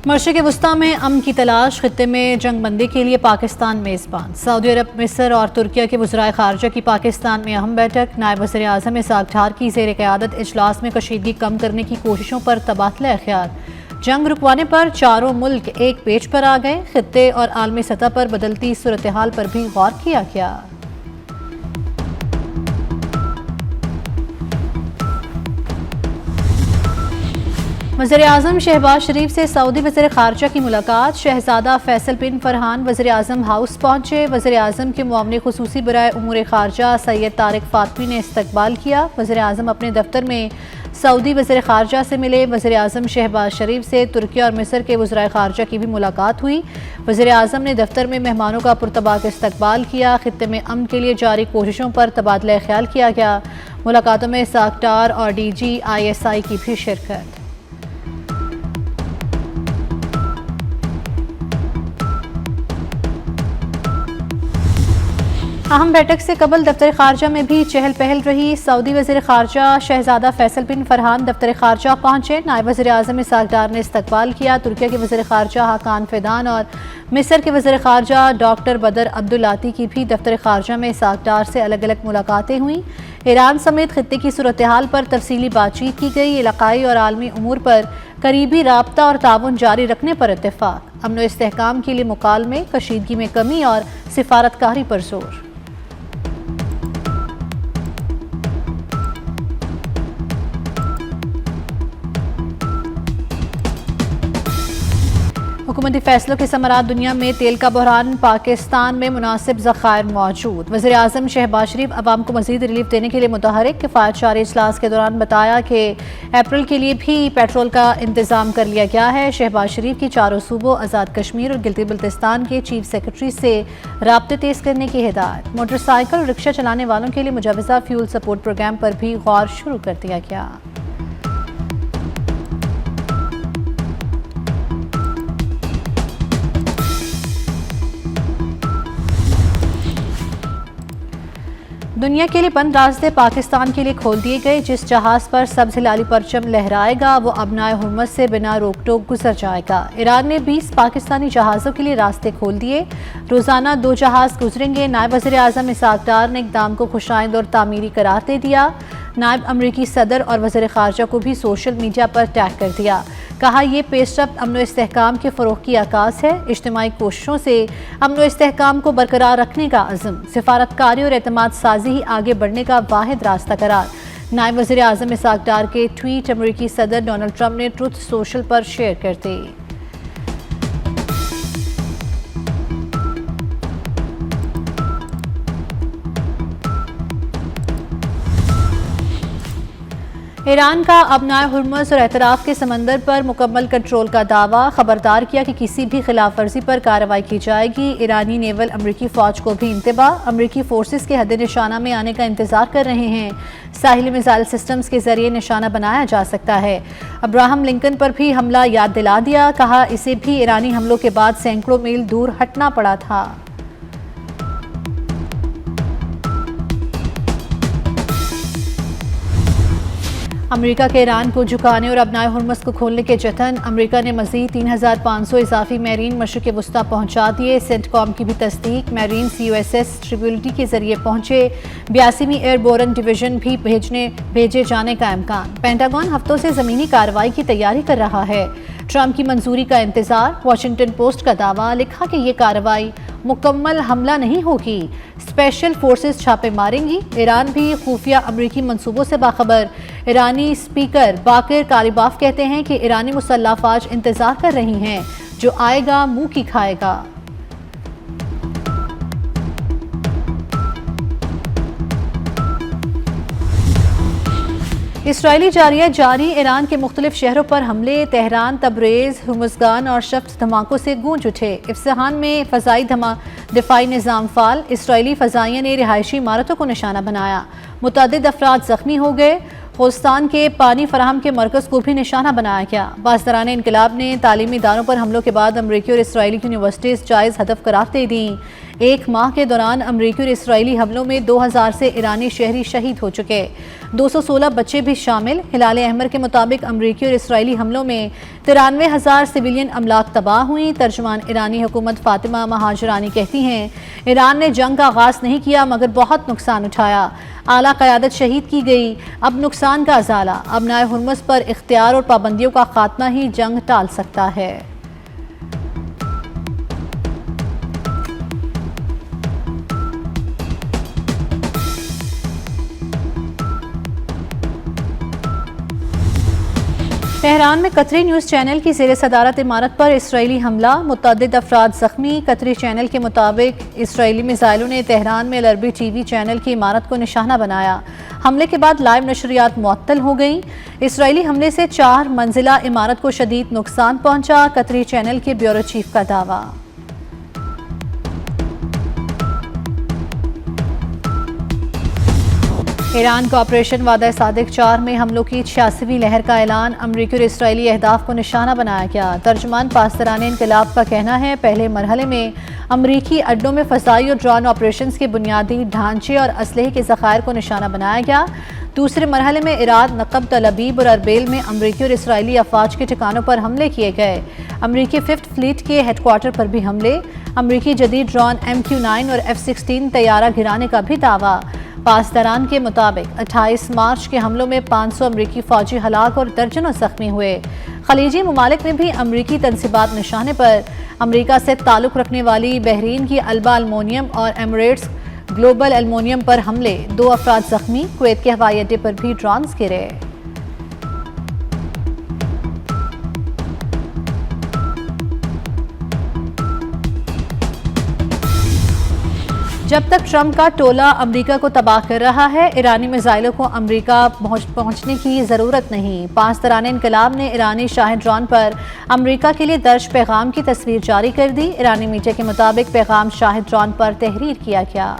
मशरिक़ वस्ता में अमन की तलाश, खित्ते में जंग बंदी के लिए पाकिस्तान मेज़बान। सऊदी अरब, मिस्र और तुर्किया के वज़राए ख़ारजा की पाकिस्तान में अहम बैठक। नायब वज़ीर आज़म इसहाक़ डार की ज़ेर क़यादत इजलास में कशीदगी कम करने की कोशिशों पर तबादला ख्याल। जंग रुकवाने पर चारों मुल्क एक पेज पर आ गए। खित्ते और आलमी सतह पर बदलती सूरत हाल पर भी गौर किया गया। वज़ीर आज़म शहबाज शरीफ से सऊदी वज़ीर ख़ारजा की मुलाकात। शहज़ादा फैसल बिन फरहान वज़ीर आज़म हाउस पहुँचे। वज़ीर आज़म के मुआवने ख़ुसूसी बराए उमूर ख़ारजा सैयद तारिक फ़ातमी ने इस्तकबाल किया। वज़ीर आज़म अपने दफ्तर में सऊदी वज़ीर ख़ारजा से मिले। वज़ीर आज़म शहबाज शरीफ से तुर्किया और मिस्र के वज़राए ख़ारजा की भी मुलाकात हुई। वज़ीर आज़म ने दफ्तर में मेहमानों का पुरतबाक इस्तकबाल किया। खित्ते में अमन के लिए जारी कोशिशों पर तबादला ख्याल किया गया। मुलाकातों में इसहाक़ डार और DGISI की भी शिरकत। अहम बैठक से कबल दफ्तर खारजा में भी चहल पहल रही। सऊदी वज़ीर ख़ारजा शहज़ादा फैसल बिन फरहान दफ्तर खारजा पहुँचे। नायब वज़ीर आज़म इसहाक़ डार ने इस्तकबाल किया। तुर्किया के वज़ीर ख़ारजा हाकान फ़िदान और मिस्र के वज़ीर ख़ारजा डॉक्टर बदर अब्दुल्लाती की भी दफ्तर खारजा में इसहाक़ डार से अलग अलग मुलाकातें हुई। ईरान समेत खित्ते की सूरत हाल पर तफसीली बातचीत की गई। इलाक़ाई और आलमी उमूर पर करीबी राब्ता और ताउन जारी रखने पर इत्तेफ़ाक़। अमन व इस्तेहकाम के लिए मुकालमे, कशीदगी में कमी और सिफारतकारी पर जोर। हुकूमती फैसलों के समरात। दुनिया में तेल का बहरान, पाकिस्तान में मुनासिब ज़खायर मौजूद। वज़ीर आज़म शहबाज शरीफ अवाम को मज़ीद रिलीफ देने के लिए मुतहरिक। किफ़ायत जारी इजलास के दौरान बताया कि अप्रैल के लिए भी पेट्रोल का इंतज़ाम कर लिया गया है। शहबाज शरीफ की चारों सूबों, आज़ाद कश्मीर और गिलगित बल्तिस्तान के चीफ सेक्रेटरी से राब्ते तेज़ करने की हिदायत। मोटरसाइकिल और रिक्शा चलाने वालों के लिए मुजवज़ा फ्यूल सपोर्ट प्रोग्राम पर भी गौर शुरू कर दिया गया। दुनिया के लिए बंद रास्ते पाकिस्तान के लिए खोल दिए गए। जिस जहाज़ पर सब्ज़ हिलाली परचम लहराएगा वो अबनाए हुर्मत से बिना रोक टोक गुजर जाएगा। ईरान ने 20 पाकिस्तानी जहाज़ों के लिए रास्ते खोल दिए। रोज़ाना 2 जहाज़ गुजरेंगे। नायब वज़ीर आज़म इसहाक़ डार ने इक़दाम को खुशाइंद और तामीरी करार दे दिया। नायब अमरीकी सदर और वज़ीर ख़ारजा को भी सोशल मीडिया पर टैग कर दिया। कहा, यह पेशरफ्त अमन व इस्तेहकाम के फ़रोग़ की आकाश है। इज्तिमाई कोशिशों से अमन व इस्तेहकाम को बरकरार रखने का अज़्म, सिफारतकारी और एतमाद साजी ही आगे बढ़ने का वाहिद रास्ता करार। नायब वज़ीर आज़म इसहाक़ डार के ट्वीट अमरीकी सदर डोनाल्ड ट्रंप ने ट्रुथ सोशल पर शेयर कर दी। ईरान का अबनाए हुर्मुज़ और एतराफ़ के समंदर पर मुकम्मल कंट्रोल का दावा। खबरदार किया कि किसी भी खिलाफ वर्जी पर कार्रवाई की जाएगी। ईरानी नेवल अमरीकी फ़ौज को भी इंतबाह। अमरीकी फोर्सेस के हद निशाना में आने का इंतजार कर रहे हैं। साहिली मिसाइल सिस्टम्स के जरिए निशाना बनाया जा सकता है। अब्राहम लिंकन पर भी हमला याद दिला दिया। कहा, इसे भी ईरानी हमलों के बाद सैकड़ों मील दूर हटना पड़ा था। अमेरिका के ईरान को झुकाने और अबनाए हुर्मुज़ को खोलने के जतन। अमेरिका ने मज़ीद 3500 इजाफी मैरीन मशरिक़ वस्ता पहुँचा दिए। सेंटकॉम की भी तस्दीक। मैरीन USS ट्रिब्यूलिटी के जरिए पहुँचे। 82वीं एयरबोरन डिवीजन भी भेजे जाने का इम्कान। पेंटागन हफ्तों से ज़मीनी कार्रवाई की तैयारी कर रहा है। ट्रंप की मंजूरी का इंतजार। वाशिंगटन पोस्ट का दावा। लिखा कि ये कार्रवाई मुकम्मल हमला नहीं होगी, स्पेशल फोर्सेस छापे मारेंगी। ईरान भी खुफिया अमरीकी मंसूबों से बाखबर। ईरानी स्पीकर बाकिर कालिबाफ कहते हैं कि ईरानी मुसल्लह अफवाज इंतजार कर रही हैं, जो आएगा मुंह की खाएगा। इसराइली जारिया जारी। ईरान के मुख्तलिफ शहरों पर हमले। तेहरान, तबरेज़, हुर्मुज़गान और शफ्त धमाकों से गूंज उठे। इफ्सहान में फ़ज़ाई दिफाई निज़ाम फ़ाल। इसराइली फ़ज़ाइया ने रिहायशी इमारतों को निशाना बनाया। मुतअद्दिद अफराद ज़ख्मी हो गए। खोस्तान के पानी फराहम के मरकज़ को भी निशाना बनाया गया। बाज़दरान इनकलाब ने तालीमी इदारों पर हमलों के बाद अमरीकी और इसराइली यूनिवर्सिटीज़ जायज़ हदफ करार दे दी। 1 माह के दौरान अमरीकी और इसराइली हमलों में 2000 से ईरानी शहरी शहीद हो चुके। 216 बच्चे भी शामिल। हिलाल अहमर के मुताबिक अमरीकी और इसराइली हमलों में 93,000 सिविलियन अमलाक तबाह हुई। तर्जुमान ईरानी हुकूमत फातिमा महाजरानी कहती हैं, ईरान ने जंग का आगाज़ नहीं किया मगर बहुत नुकसान उठाया। आला क़यादत शहीद की गई, अब नुकसान का अजाला। अबनाए हुर्मुज़ पर इख्तियार और पाबंदियों का खात्मा ही जंग टाल सकता है। तेहरान में कतरी न्यूज़ चैनल की ज़ेर सदारत इमारत पर इसराइली हमला, मुतअद्दिद अफराद ज़ख्मी। कतरी चैनल के मुताबिक इसराइली मिसाइलों ने तेहरान में अल-अरबी टीवी चैनल की इमारत को निशाना बनाया। हमले के बाद लाइव नशरियात मुअत्तल हो गई। इसराइली हमले से 4 मंजिला इमारत को शदीद नुकसान पहुंचा। कतरी चैनल के ब्यूरो चीफ का दावा। ईरान का ऑपरेशन वादा सादिक 4 में हमलों की 86वीं लहर का ऐलान। अमरीकी और इसराइली अहदाफ को निशाना बनाया गया। तर्जुमान पासदाराने इनकलाब का कहना है, पहले मरहले में अमरीकी अड्डों में फ़ज़ाई और ड्रोन ऑपरेशन के बुनियादी ढांचे और असलहे के ज़खायर को निशाना बनाया गया। दूसरे मरहले में इराद, नक़ब, तलअबीब और अरबेल में अमरीकी और इसराइली अफवाज के ठिकानों पर हमले किए गए। अमरीकी 5th फ्लीट के हेडक्वार्टर पर भी हमले। अमरीकी जदीद ड्रोन MQ-9 और F-16 तैयारा गिराने का भी दावा। पासदारान के मुताबिक 28 मार्च के हमलों में 500 अमरीकी फ़ौजी हलाक और दर्जनों ज़ख्मी हुए। खलीजी ममालिक में भी अमरीकी तनसीबात निशाने पर। अमरीका से ताल्लुक़ रखने वाली बहरीन की अल्बा एल्युमिनियम और एमिरेट्स ग्लोबल एल्युमिनियम पर हमले, 2 अफराद ज़ख्मी। कुवैत के हवाई अड्डे पर भी ड्रोन्स गिरे। जब तक ट्रंप का टोला अमेरिका को तबाह कर रहा है, ईरानी मिसाइलों को अमेरिका पहुंचने की ज़रूरत नहीं। पासदाराने इनकलाब ने ईरानी शाही ड्रोन पर अमेरिका के लिए दर्ज पैगाम की तस्वीर जारी कर दी। ईरानी मीडिया के मुताबिक पैगाम शाही ड्रोन पर तहरीर किया गया।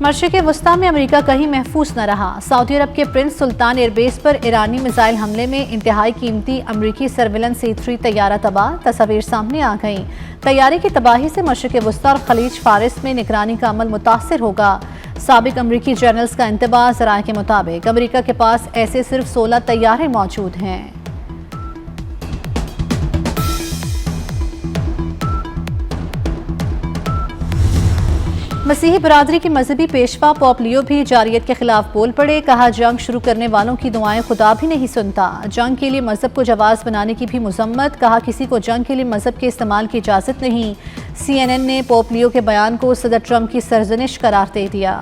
मशरिक़ वस्ता में अमेरिका कहीं महफूज न रहा। सऊदी अरब के प्रिंस सुल्तान एयरबेस पर ईरानी मिसाइल हमले में इंतहाई कीमती अमरीकी सर्विलेंस C-3 तैयारा तबाह। तस्वीर सामने आ गई। तैयारे की तबाही से मशरिक़ वस्ता और खलीज फारिस में निगरानी का अमल मुतासिर होगा। साबिक अमरीकी जनरल्स का इंतबाह। ज़राए के मुताबिक अमरीका के पास ऐसे सिर्फ 16 तैयारे मौजूद हैं। मसीही बरादरी के मजहबी पेशवा पोप लियो भी जारियत के खिलाफ बोल पड़े। कहा, जंग शुरू करने वालों की दुआएं खुदा भी नहीं सुनता। जंग के लिए मजहब को जवाज़ बनाने की भी मुजम्मत। कहा, किसी को जंग के लिए मजहब के इस्तेमाल की इजाज़त नहीं। CNN ने पोप लियो के बयान को सदर ट्रंप की सरजनिश करार दे दिया।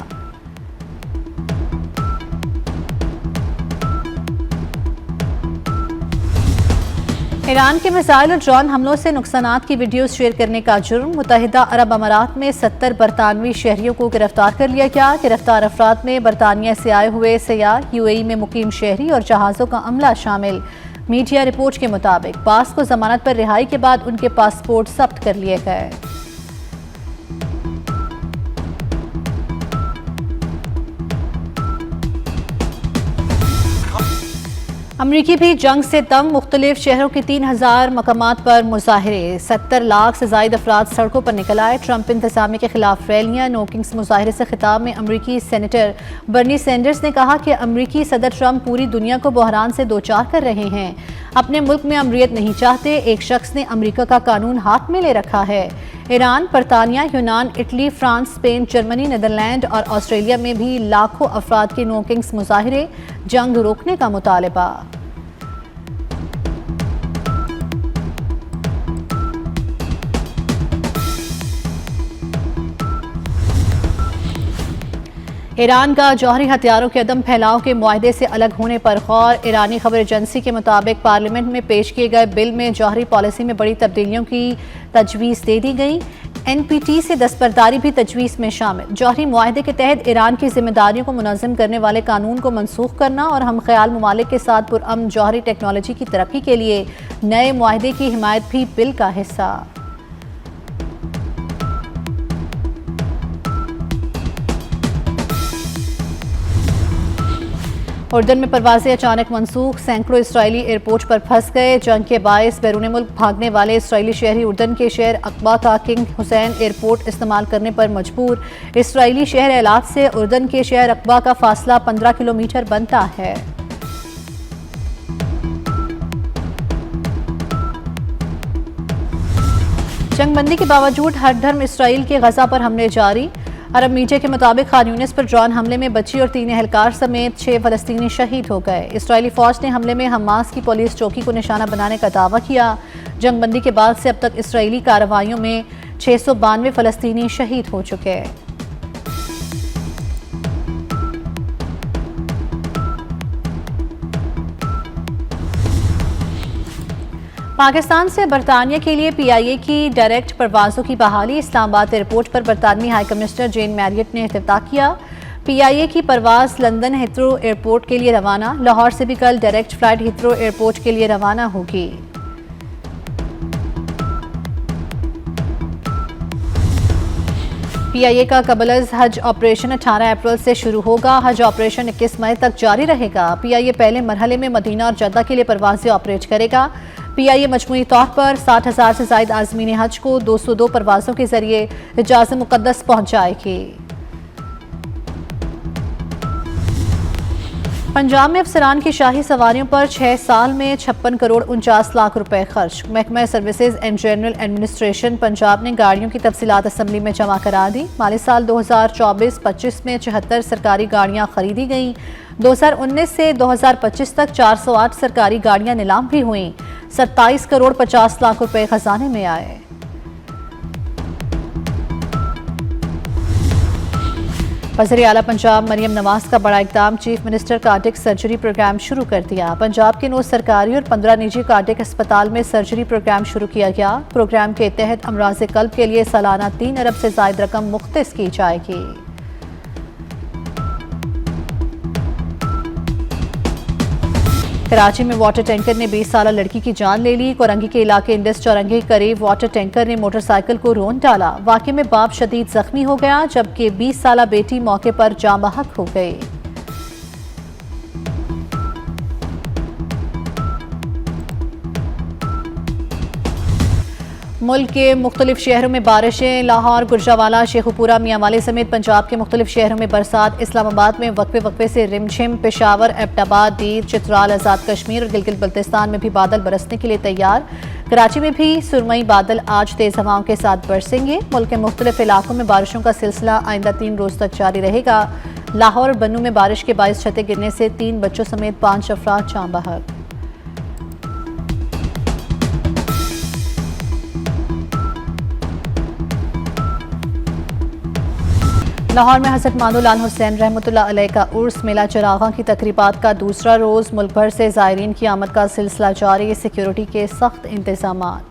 ईरान के मिसाइल और ड्रोन हमलों से नुकसानात की वीडियोस शेयर करने का जुर्म। मुत्तहिदा अरब अमारात में 70 बरतानवी शहरियों को गिरफ्तार कर लिया गया। गिरफ्तार अफराद में बरतानिया से आए हुए सयाह, UAE में मुकीम शहरी और जहाज़ों का अमला शामिल। मीडिया रिपोर्ट के मुताबिक बास को जमानत पर रिहाई के बाद उनके पासपोर्ट जब्त कर लिए गए। अमरीकी भी जंग से तंग। मुख्तलिफ शहरों के 3000 मकामात पर मुजाहरे। 70 लाख से ज़ायद अफराद सड़कों पर निकल आए। ट्रंप इंतजामिया के खिलाफ रैलियां। नो किंग्स मुजाहरे से खिताब में अमरीकी सेनेटर बर्नी सैंडर्स ने कहा कि अमरीकी सदर ट्रंप पूरी दुनिया को बहरान से दो चार कर रहे हैं। अपने मुल्क में अमरीत नहीं चाहते। एक शख्स ने अमरीका का कानून हाथ में ले रखा है। ईरान, बरतानिया, यूनान, Italy, France, Spain, Germany, Netherland और ऑस्ट्रेलिया में भी लाखों अफराद के नो किंग्स मुजाहरे। जंग रोकने का मुतालबा। ईरान का जौहरी हथियारों के अदम फैलाव के मुआहदे से अलग होने पर गौर। ईरानी खबर एजेंसी के मुताबिक पार्लियामेंट में पेश किए गए बिल में जौहरी पॉलिसी में बड़ी तब्दीलियों की तजवीज़ दे दी गई। NPT से दस्तबरदारी भी तजवीज़ में शामिल। जौहरी मुआहदे के तहत ईरान की जिम्मेदारियों को मुनज़्ज़म करने वाले कानून को मनसूख करना और हम ख्याल ममालिक के साथ पुरअमन जौहरी टेक्नोलॉजी की तरक्की के लिए नए मुआहदे की हिमायत भी बिल का हिस्सा। उर्दन में परवाजें अचानक मनसूख, सैकड़ों इसराइली एयरपोर्ट पर फंस गए। जंग के बायस बैरून मुल्क भागने वाले इसराइली शहरी उर्दन के शहर अकबा का किंग हुसैन एयरपोर्ट इस्तेमाल करने पर मजबूर। इसराइली शहर एलात से उर्दन के शहर अकबा का फासला 15 किलोमीटर बनता है। जंगबंदी के बावजूद हर धर्म इसराइल के गजा पर हमले जारी। अरब मीडिया के मुताबिक खान यूनिस पर ड्रोन हमले में बच्ची और 3 एहलकार समेत 6 फलस्तीनी शहीद हो गए। इसराइली फौज ने हमले में हमास की पुलिस चौकी को निशाना बनाने का दावा किया। जंगबंदी के बाद से अब तक इसराइली कार्रवाइयों में 692 फलस्तीनी शहीद हो चुके हैं। पाकिस्तान से बरतानिया के लिए PIA की डायरेक्ट परवाज़ों की बहाली। इस्लामाबाद एयरपोर्ट पर बरतानवी हाई कमिश्नर जेन मैरियट ने इफ्तिताह किया। PIA की परवाज़ लंदन हिथ्रो एयरपोर्ट के लिए रवाना। लाहौर से भी कल डायरेक्ट फ्लाइट हिथ्रो एयरपोर्ट के लिए रवाना होगी। PIA का कबल हज ऑपरेशन 18 अप्रैल से शुरू होगा। हज ऑपरेशन 21 मई तक जारी रहेगा। PIA पहले मरहले में मदीना और जद्दा के लिए परवाज़ें ऑपरेट करेगा। PIA मजमूई तौर पर 60,000 से ज़ायद आज़मीन हज को 202 परवाज़ों के जरिए हिजाज़ मुक़द्दस पहुँचाएगी। पंजाब में अफसरान की शाही सवारियों पर 6 साल में 56 करोड़ 49 लाख रुपए खर्च। महकमा services and general administration Punjab ने गाड़ियों की तफसीलात असम्बली में जमा करा दी। माली साल 2024-25 में 74 सरकारी गाड़ियां खरीदी गईं। 2019 से 2025 तक 408 सरकारी गाड़ियां नीलाम भी हुईं। 27 करोड़ 50 लाख रुपए खजाने में आए। वज़ीर आला पंजाब मरियम नवाज का बड़ा इक़दाम, chief minister cardiac surgery programme शुरू कर दिया। पंजाब के 9 सरकारी और 15 निजी कार्डिक अस्पताल में सर्जरी प्रोग्राम शुरू किया गया। प्रोग्राम के तहत अमराज़ कल्ब के लिए सालाना 3 अरब से ज़ायद रकम मुख्तस की जाएगी। कराची में वाटर टैंकर ने 20 साला लड़की की जान ले ली। कोरंगी के इलाके इंडस चौरंगी के करीब वाटर टैंकर ने मोटरसाइकिल को रौंद डाला। वाक़े में बाप शदीद जख्मी हो गया, जबकि 20 साला बेटी मौके पर जाँ बहक हो गई। मुल्क के मुख्तलिफ शहरों में बारिशें। लाहौर, गुजरावाला, शेखुपुरा, मियांवाली समेत पंजाब के मुख्तलिफ शहरों में बरसात। इस्लामाबाद में वक्फे वक्फे से रिमझिम। पेशावर, एबटाबाद, दीर, चित्राल, आज़ाद कश्मीर और गिलगित बल्तिस्तान में भी बादल बरसने के लिए तैयार। कराची में भी सुरमई बादल आज तेज़ हवाओं के साथ बरसेंगे। मुल्क के मुख्तलिफ इलाकों में बारिशों का सिलसिला आइंदा 3 रोज़ तक जारी रहेगा। लाहौर और बन्नू में बारिश के बायस छतें गिरने से 3 बच्चों समेत 5 अफराद जाँ बहक। लाहौर में हज़रत मादो लाल हुसैन रहमतुल्लाह अलैह का उर्स मेला चरागा की तकरीबात का दूसरा रोज़। मुल्क भर से ज़ायरीन की आमद का सिलसिला जारी। सिक्योरिटी के सख्त इंतज़ामात।